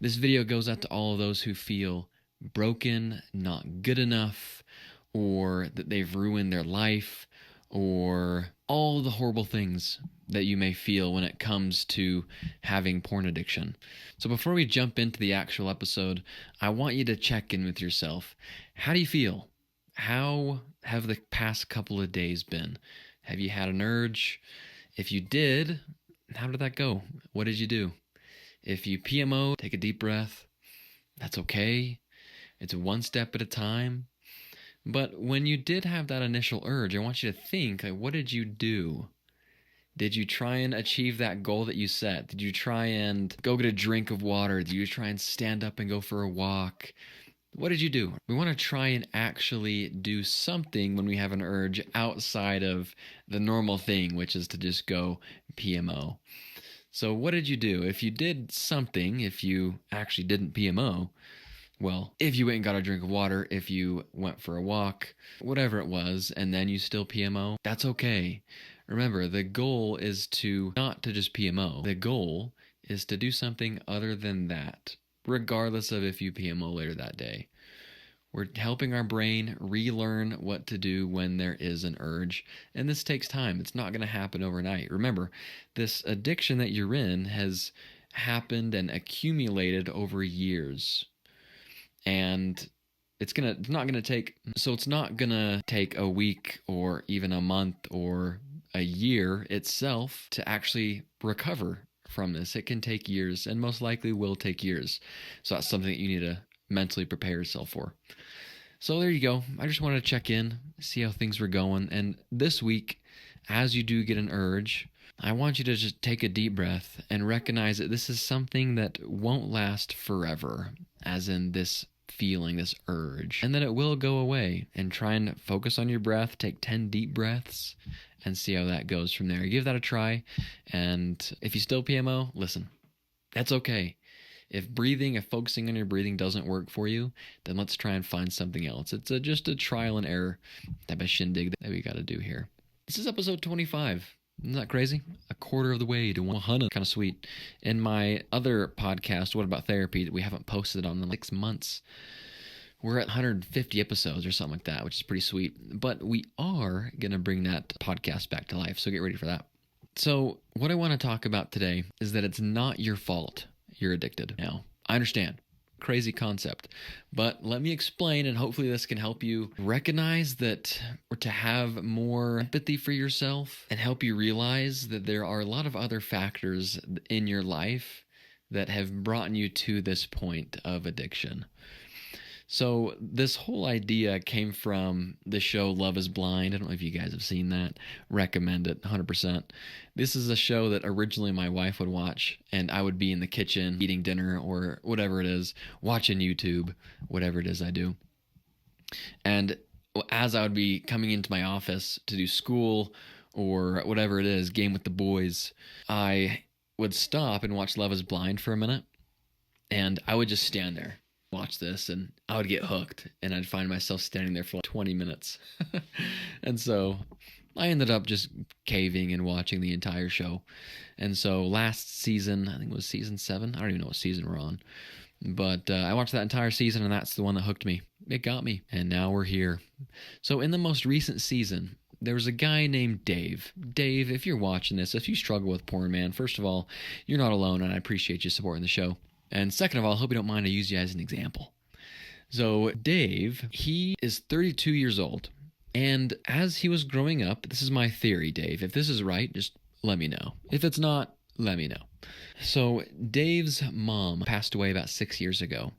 This video goes out to all of those who feel broken, not good enough, or that they've ruined their life, or all the horrible things that you may feel when it comes to having porn addiction. So before we jump into the actual episode, I want you to check in with yourself. How do you feel? How have the past couple of days been? Have you had an urge? If you did, how did that go? What did you do? If you PMO, take a deep breath. That's okay. It's one step at a time. But when you did have that initial urge, I want you to think, like, what did you do? Did you try and achieve that goal that you set? Did you try and go get a drink of water? Did you try and stand up and go for a walk? What did you do? We want to try and actually do something when we have an urge outside of the normal thing, which is to just go PMO. So what did you do? If you did something, if you actually didn't PMO, well, if you went and got a drink of water, if you went for a walk, whatever it was, and then you still PMO, that's okay. Remember, the goal is not to just PMO. The goal is to do something other than that, regardless of if you PMO later that day. We're helping our brain relearn what to do when there is an urge, and this takes time. It's not going to happen overnight. Remember, this addiction that you're in has happened and accumulated over years. And it's not gonna take a week or even a month or a year itself to actually recover from this. It can take years, and most likely will take years. So that's something that you need to mentally prepare yourself for. So there you go. I just wanted to check in, see how things were going. And this week, as you do get an urge, I want you to just take a deep breath and recognize that this is something that won't last forever, as in this feeling, this urge, and then it will go away. And try and focus on your breath. Take 10 deep breaths and see how that goes from there. Give that a try. And if you still PMO, listen, that's okay. If focusing on your breathing doesn't work for you, then let's try and find something else. It's just a trial and error type of shindig that we got to do here. This is episode 25. Isn't that crazy? A quarter of the way to 100. Kind of sweet. In my other podcast, What About Therapy, that we haven't posted on in 6 months, we're at 150 episodes or something like that, which is pretty sweet. But we are going to bring that podcast back to life, so get ready for that. So what I want to talk about today is that it's not your fault you're addicted. Now, I understand. Crazy concept. But let me explain, and hopefully this can help you recognize that, or to have more empathy for yourself and help you realize that there are a lot of other factors in your life that have brought you to this point of addiction. So this whole idea came from the show Love is Blind. I don't know if you guys have seen that. Recommend it 100%. This is a show that originally my wife would watch, and I would be in the kitchen eating dinner or whatever it is, watching YouTube, whatever it is I do. And as I would be coming into my office to do school or whatever it is, game with the boys, I would stop and watch Love is Blind for a minute, and I would just stand there. Watch this, and I would get hooked, and I'd find myself standing there for like 20 minutes. And so I ended up just caving and watching the entire show. And so last season, I think it was season 7. I don't even know what season we're on. But I watched that entire season, and that's the one that hooked me. It got me, and now we're here. So in the most recent season, there was a guy named Dave. Dave, if you're watching this, if you struggle with porn, man, first of all, you're not alone, and I appreciate you supporting the show. And second of all, I hope you don't mind I use you as an example. So Dave, he is 32 years old. And as he was growing up, this is my theory, Dave. If this is right, just let me know. If it's not, let me know. So Dave's mom passed away about 6 years ago.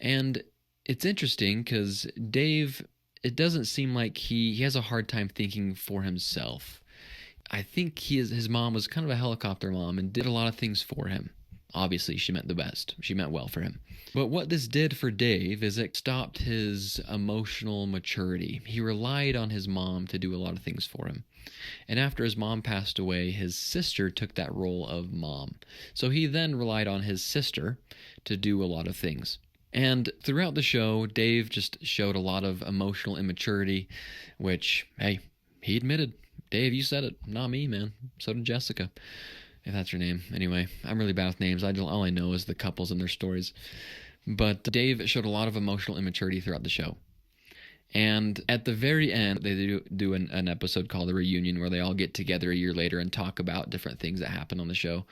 And it's interesting because Dave, it doesn't seem like he has a hard time thinking for himself. I think his mom was kind of a helicopter mom and did a lot of things for him. Obviously, she meant the best. She meant well for him. But what this did for Dave is it stopped his emotional maturity. He relied on his mom to do a lot of things for him. And after his mom passed away, his sister took that role of mom. So he then relied on his sister to do a lot of things. And throughout the show, Dave just showed a lot of emotional immaturity, which, hey, he admitted. Dave, you said it. Not me, man. So did Jessica. if that's her name. Anyway, I'm really bad with names. All I know is the couples and their stories. But Dave showed a lot of emotional immaturity throughout the show. And at the very end, they do an episode called The Reunion, where they all get together a year later and talk about different things that happened on the show.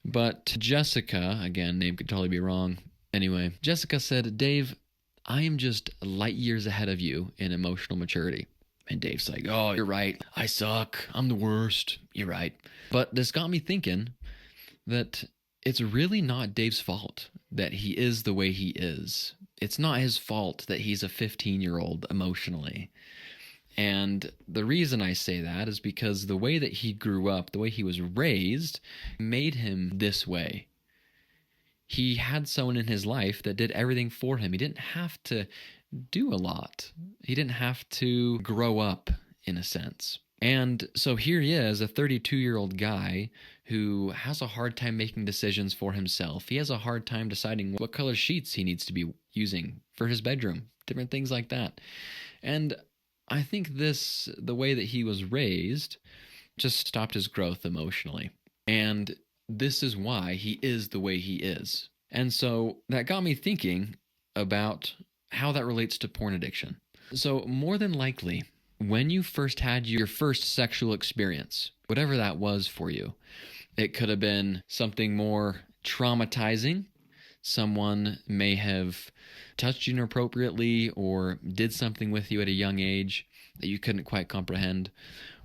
But Jessica, again, name could totally be wrong. Anyway, Jessica said, Dave, I am just light years ahead of you in emotional maturity. And Dave's like, oh, you're right. I suck. I'm the worst. You're right. But this got me thinking that it's really not Dave's fault that he is the way he is. It's not his fault that he's a 15-year-old emotionally. And the reason I say that is because the way that he grew up, the way he was raised, made him this way. He had someone in his life that did everything for him. He didn't have to do a lot. He didn't have to grow up, in a sense. And so here he is, a 32-year-old guy who has a hard time making decisions for himself. He has a hard time deciding what color sheets he needs to be using for his bedroom, different things like that. And I think the way that he was raised just stopped his growth emotionally. And this is why he is the way he is. And so that got me thinking about how that relates to porn addiction. So more than likely, when you first had your first sexual experience, whatever that was for you, it could have been something more traumatizing. Someone may have touched you inappropriately or did something with you at a young age that you couldn't quite comprehend.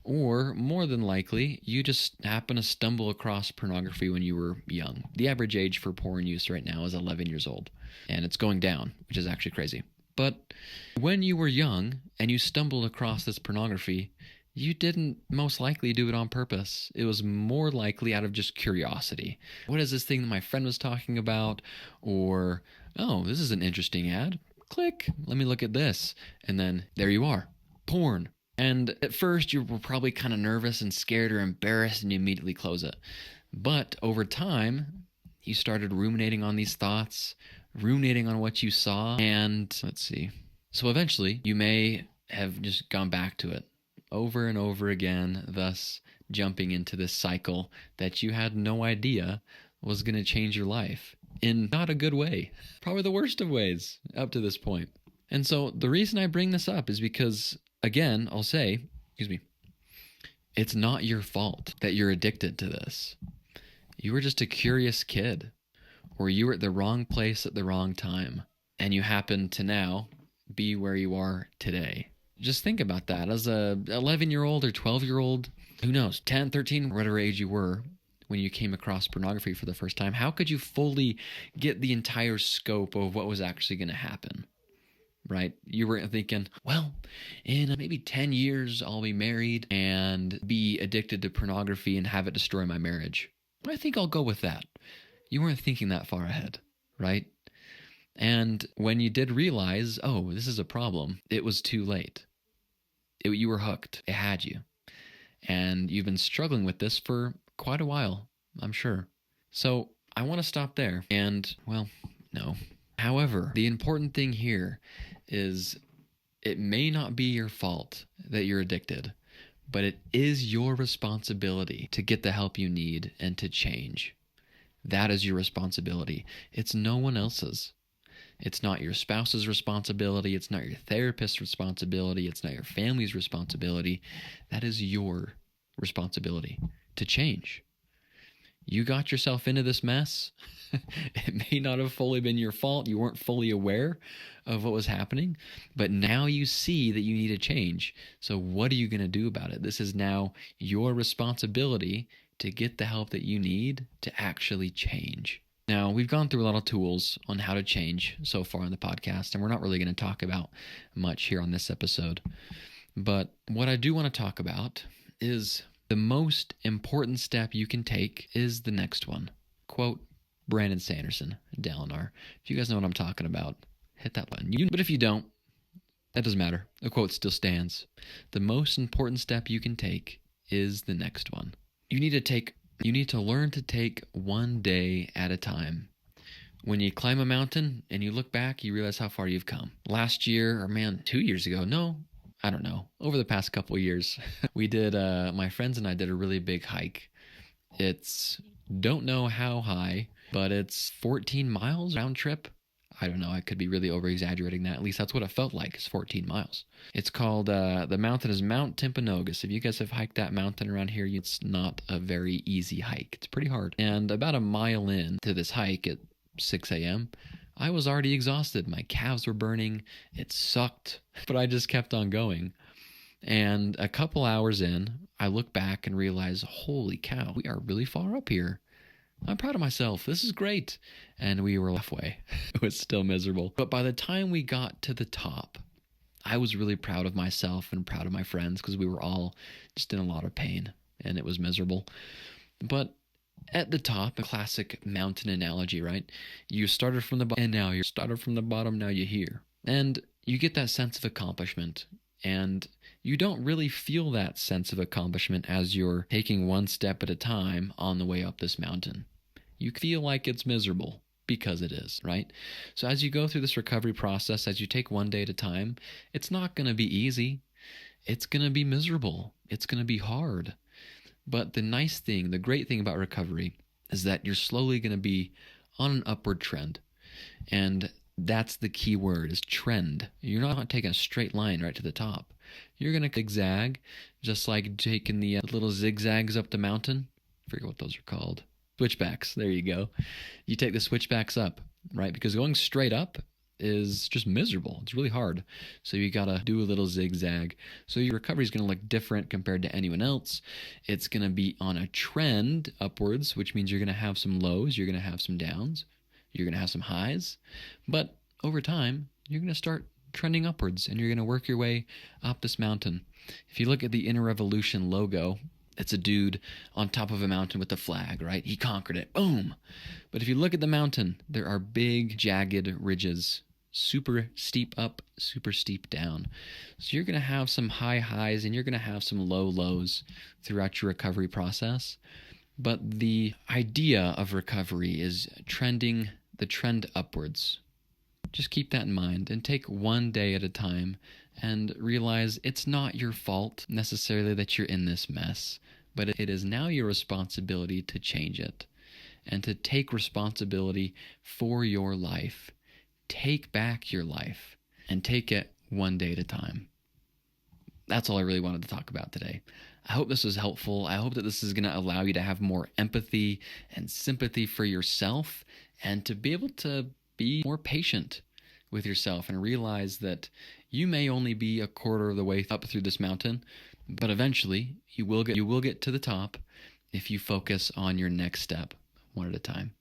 Or more than likely, you just happen to stumble across pornography when you were young. The average age for porn use right now is 11 years old, and it's going down, which is actually crazy. But when you were young and you stumbled across this pornography, you didn't most likely do it on purpose. It was more likely out of just curiosity. What is this thing that my friend was talking about? Or, oh, this is an interesting ad. Click, let me look at this. And then there you are, porn. And at first you were probably kind of nervous and scared or embarrassed and you immediately close it. But over time, you started ruminating on these thoughts, ruminating on what you saw, and let's see. So eventually you may have just gone back to it over and over again, thus jumping into this cycle that you had no idea was going to change your life in not a good way, probably the worst of ways up to this point. And so the reason I bring this up is because, again, I'll say, it's not your fault that you're addicted to this. You were just a curious kid, or you were at the wrong place at the wrong time, and you happen to now be where you are today. Just think about that. As a 11-year-old or 12-year-old, who knows, 10, 13, whatever age you were when you came across pornography for the first time, how could you fully get the entire scope of what was actually going to happen? Right? You were thinking, well, in maybe 10 years, I'll be married and be addicted to pornography and have it destroy my marriage. I think I'll go with that. You weren't thinking that far ahead, right? And when you did realize, oh, this is a problem, it was too late. You were hooked. It had you. And you've been struggling with this for quite a while, I'm sure. So I want to stop there. And, well, no. However, the important thing here is it may not be your fault that you're addicted, but it is your responsibility to get the help you need and to change. That is your responsibility. It's no one else's. It's not your spouse's responsibility. It's not your therapist's responsibility. It's not your family's responsibility. That is your responsibility to change. You got yourself into this mess. It may not have fully been your fault. You weren't fully aware of what was happening, but now you see that you need a change. So what are you going to do about it? This is now your responsibility to get the help that you need to actually change. Now, we've gone through a lot of tools on how to change so far on the podcast, and we're not really going to talk about much here on this episode. But what I do want to talk about is the most important step you can take is the next one. Quote, Brandon Sanderson, Dalinar. If you guys know what I'm talking about, hit that button. But if you don't, that doesn't matter. The quote still stands. The most important step you can take is the next one. You need to learn to take one day at a time. When you climb a mountain and you look back, you realize how far you've come. Last year, or 2 years ago, I don't know, over the past couple of years, we did, my friends and I did a really big hike. It's don't know how high, but it's 14 miles round trip. I don't know. I could be really over exaggerating that. At least that's what it felt like. It's 14 miles. It's called, the mountain is Mount Timpanogos. If you guys have hiked that mountain around here, it's not a very easy hike. It's pretty hard. And about a mile in to this hike at 6 a.m., I was already exhausted. My calves were burning. It sucked, but I just kept on going. And a couple hours in, I look back and realize, holy cow, we are really far up here. I'm proud of myself. This is great. And we were halfway. It was still miserable. But by the time we got to the top, I was really proud of myself and proud of my friends because we were all just in a lot of pain and it was miserable. But at the top, a classic mountain analogy, right? You started from the bottom and now you started from the bottom, now you're here. And you get that sense of accomplishment. And you don't really feel that sense of accomplishment as you're taking one step at a time on the way up this mountain. You feel like it's miserable because it is, right? So as you go through this recovery process, as you take one day at a time, it's not going to be easy. It's going to be miserable. It's going to be hard. But the nice thing, the great thing about recovery is that you're slowly going to be on an upward trend. And that's the key word, is trend. You're not taking a straight line right to the top. You're going to zigzag, just like taking the little zigzags up the mountain. I forget what those are called. Switchbacks. There you go. You take the switchbacks up, right? Because going straight up is just miserable. It's really hard. So you got to do a little zigzag. So your recovery is going to look different compared to anyone else. It's going to be on a trend upwards, which means you're going to have some lows, you're going to have some downs, you're going to have some highs. But over time, you're going to start trending upwards and you're going to work your way up this mountain. If you look at the Inner Revolution logo, it's a dude on top of a mountain with a flag, right? He conquered it. Boom. But if you look at the mountain, there are big, jagged ridges, super steep up, super steep down. So you're going to have some high highs and you're going to have some low lows throughout your recovery process. But the idea of recovery is trending the trend upwards. Just keep that in mind and take one day at a time and realize it's not your fault necessarily that you're in this mess, but it is now your responsibility to change it and to take responsibility for your life. Take back your life and take it one day at a time. That's all I really wanted to talk about today. I hope this was helpful. I hope that this is going to allow you to have more empathy and sympathy for yourself and to be able to be more patient with yourself and realize that you may only be a quarter of the way up through this mountain, but eventually you will get to the top if you focus on your next step one at a time.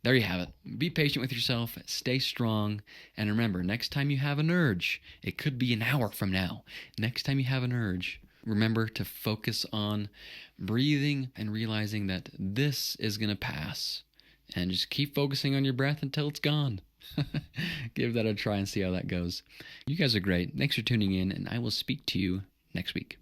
There you have it. Be patient with yourself, stay strong, and remember, next time you have an urge, it could be an hour from now. Next time you have an urge, remember to focus on breathing and realizing that this is going to pass. And just keep focusing on your breath until it's gone. Give that a try and see how that goes. You guys are great. Thanks for tuning in, and I will speak to you next week.